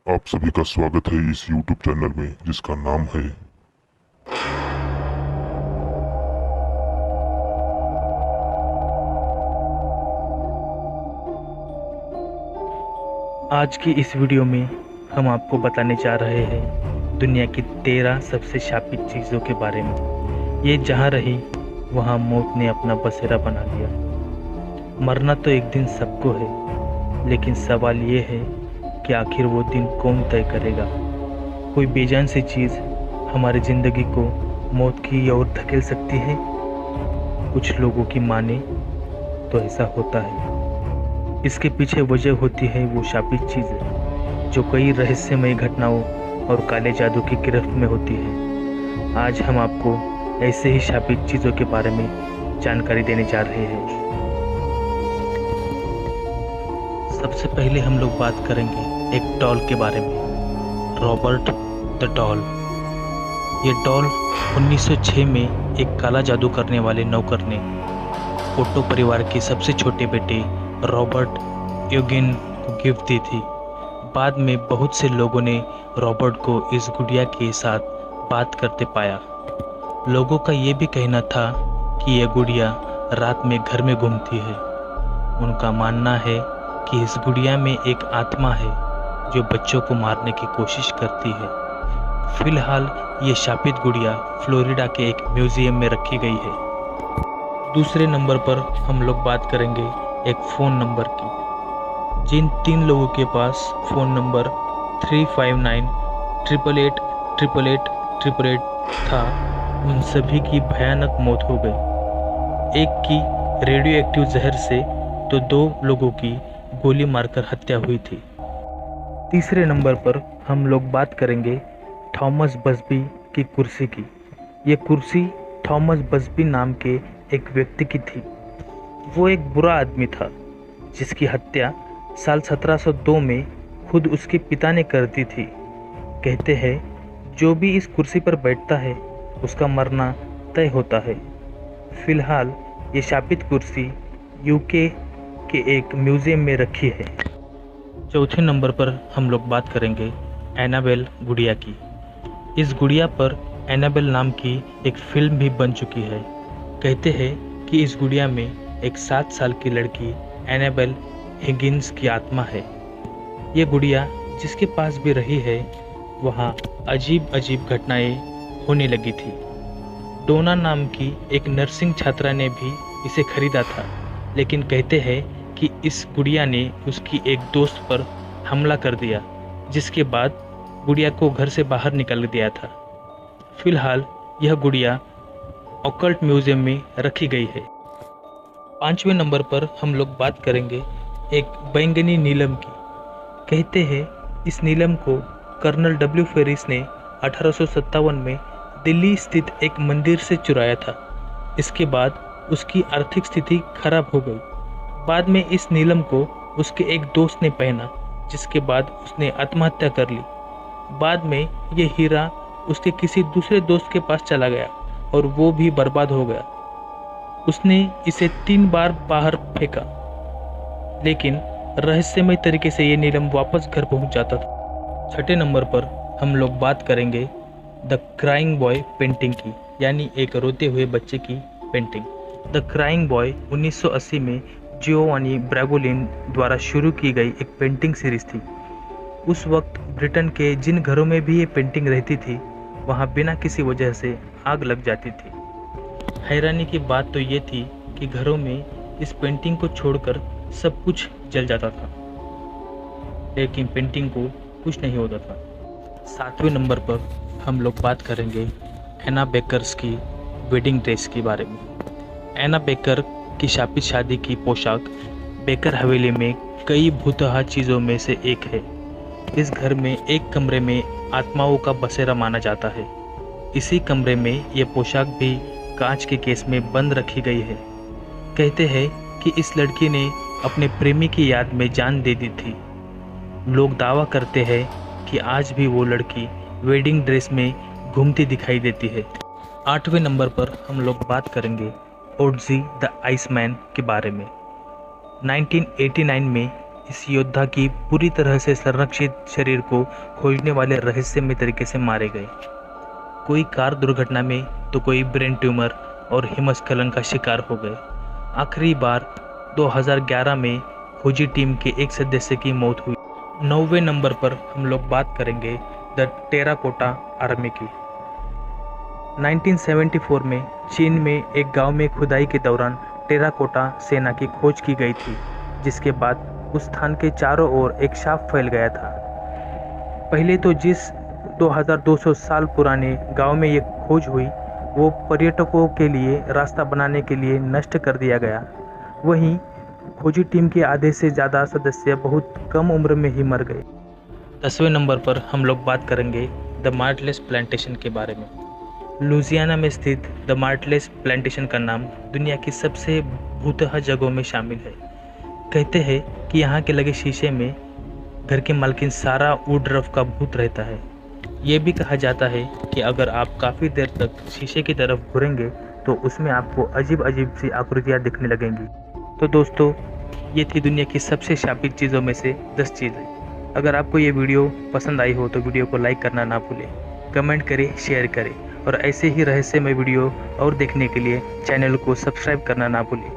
आप सभी का स्वागत है इस YouTube चैनल में जिसका नाम है आज की इस वीडियो में हम आपको बताने जा रहे हैं दुनिया की 13 सबसे शापित चीज़ों के बारे में। ये जहाँ रही वहाँ मौत ने अपना बसेरा बना लिया। मरना तो एक दिन सबको है, लेकिन सवाल ये है कि आखिर वो दिन कौन तय करेगा। कोई बेजान सी चीज़ हमारी ज़िंदगी को मौत की ओर धकेल सकती है। कुछ लोगों की माने तो ऐसा होता है। इसके पीछे वजह होती है वो शापित चीज़ें जो कई रहस्यमय घटनाओं और काले जादू की गिरफ्त में होती है। आज हम आपको ऐसे ही शापित चीज़ों के बारे में जानकारी देने जा रहे हैं। सबसे पहले हम लोग बात करेंगे एक डॉल के बारे में, रॉबर्ट द डॉल। ये डॉल 1906 में एक काला जादू करने वाले नौकर ने ओटो परिवार के सबसे छोटे बेटे रॉबर्ट यूगेन को गिफ्ट दी थी। बाद में बहुत से लोगों ने रॉबर्ट को इस गुड़िया के साथ बात करते पाया। लोगों का ये भी कहना था कि यह गुड़िया रात में घर में घूमती है। उनका मानना है कि इस गुड़िया में एक आत्मा है जो बच्चों को मारने की कोशिश करती है। फिलहाल ये शापित गुड़िया फ्लोरिडा के एक म्यूजियम में रखी गई है। दूसरे नंबर पर हम लोग बात करेंगे एक फ़ोन नंबर की। जिन 3 लोगों के पास फ़ोन नंबर 359-888-888 था, उन सभी की भयानक मौत हो गई। एक की रेडियो एक्टिव जहर से तो 2 लोगों की गोली मारकर हत्या हुई थी। तीसरे नंबर पर हम लोग बात करेंगे थॉमस बसबी की कुर्सी की। ये कुर्सी थॉमस बसबी नाम के एक व्यक्ति की थी। वो एक बुरा आदमी था जिसकी हत्या साल 1702 में खुद उसके पिता ने कर दी थी। कहते हैं जो भी इस कुर्सी पर बैठता है उसका मरना तय होता है। फिलहाल ये शापित कुर्सी यूके के एक म्यूजियम में रखी है। चौथे नंबर पर हम लोग बात करेंगे एनाबेल गुड़िया की। इस गुड़िया पर एनाबेल नाम की एक फिल्म भी बन चुकी है। कहते हैं कि इस गुड़िया में एक 7 साल की लड़की एनाबेल हिगिंस की आत्मा है। ये गुड़िया जिसके पास भी रही है वहाँ अजीब अजीब घटनाएं होने लगी थी। डोना नाम की एक नर्सिंग छात्रा ने भी इसे खरीदा था, लेकिन कहते हैं कि इस गुड़िया ने उसकी एक दोस्त पर हमला कर दिया, जिसके बाद गुड़िया को घर से बाहर निकाल दिया था। फिलहाल यह गुड़िया ऑकल्ट म्यूजियम में रखी गई है। 5वें नंबर पर हम लोग बात करेंगे एक बैंगनी नीलम की। कहते हैं इस नीलम को कर्नल डब्ल्यू फेरिस ने 1857 में दिल्ली स्थित एक मंदिर से चुराया था। इसके बाद उसकी आर्थिक स्थिति खराब हो गई। बाद में इस नीलम को उसके एक दोस्त ने पहना, जिसके बाद उसने आत्महत्या कर ली। बाद में ये हीरा उसके किसी दूसरे दोस्त के पास चला गया और वो भी बर्बाद हो गया। उसने इसे 3 बार बाहर फेंका, लेकिन रहस्यमय तरीके से ये नीलम वापस घर पहुंच जाता था। 6ठे नंबर पर हम लोग बात करेंगे द क्राइंग बॉय पेंटिंग की, यानी एक रोते हुए बच्चे की पेंटिंग। द क्राइंग बॉय 1980 में जियोवानी ब्रैगोलिन द्वारा शुरू की गई एक पेंटिंग सीरीज थी। उस वक्त ब्रिटेन के जिन घरों में भी ये पेंटिंग रहती थी वहाँ बिना किसी वजह से आग लग जाती थी। हैरानी की बात तो ये थी कि घरों में इस पेंटिंग को छोड़कर सब कुछ जल जाता था, लेकिन पेंटिंग को कुछ नहीं होता था। 7वें नंबर पर हम लोग बात करेंगे एना बेकर्स की वेडिंग ड्रेस के बारे में। एना बेकर की शापित शादी की पोशाक बेकर हवेली में कई भूतहा चीज़ों में से एक है। इस घर में एक कमरे में आत्माओं का बसेरा माना जाता है। इसी कमरे में ये पोशाक भी कांच के केस में बंद रखी गई है। कहते हैं कि इस लड़की ने अपने प्रेमी की याद में जान दे दी थी। लोग दावा करते हैं कि आज भी वो लड़की वेडिंग ड्रेस में घूमती दिखाई देती है। 8वें नंबर पर हम लोग बात करेंगे ओड्जी द आइसमैन के बारे में। 1989 में इस योद्धा की पूरी तरह से संरक्षित शरीर को खोजने वाले रहस्यमय तरीके से मारे गए। कोई कार दुर्घटना में तो कोई ब्रेन ट्यूमर और हिमस्खलन का शिकार हो गए। आखिरी बार 2011 में खोजी टीम के एक सदस्य की मौत हुई। 9वें नंबर पर हम लोग बात करेंगे द टेराकोटा आर्मी की। 1974 में चीन में एक गांव में खुदाई के दौरान टेराकोटा सेना की खोज की गई थी, जिसके बाद उस स्थान के चारों ओर एक शाप फैल गया था। पहले तो जिस 2200 साल पुराने गांव में ये खोज हुई वो पर्यटकों के लिए रास्ता बनाने के लिए नष्ट कर दिया गया। वहीं खोजी टीम के आधे से ज़्यादा सदस्य बहुत कम उम्र में ही मर गए। 10वें नंबर पर हम लोग बात करेंगे द मार्टलेस प्लांटेशन के बारे में। लुजियाना में स्थित द मार्टलेस प्लांटेशन का नाम दुनिया की सबसे भूतहा जगहों में शामिल है। कहते हैं कि यहाँ के लगे शीशे में घर की मालकिन सारा वुडरफ का भूत रहता है। ये भी कहा जाता है कि अगर आप काफ़ी देर तक शीशे की तरफ घूरेंगे तो उसमें आपको अजीब अजीब सी आकृतियाँ दिखने लगेंगी। तो दोस्तों, ये थी दुनिया की सबसे शापित चीज़ों में से 10 चीज़ें। अगर आपको ये वीडियो पसंद आई हो तो वीडियो को लाइक करना ना भूलें, कमेंट करें, शेयर करें और ऐसे ही रहस्यमय वीडियो और देखने के लिए चैनल को सब्सक्राइब करना ना भूलें।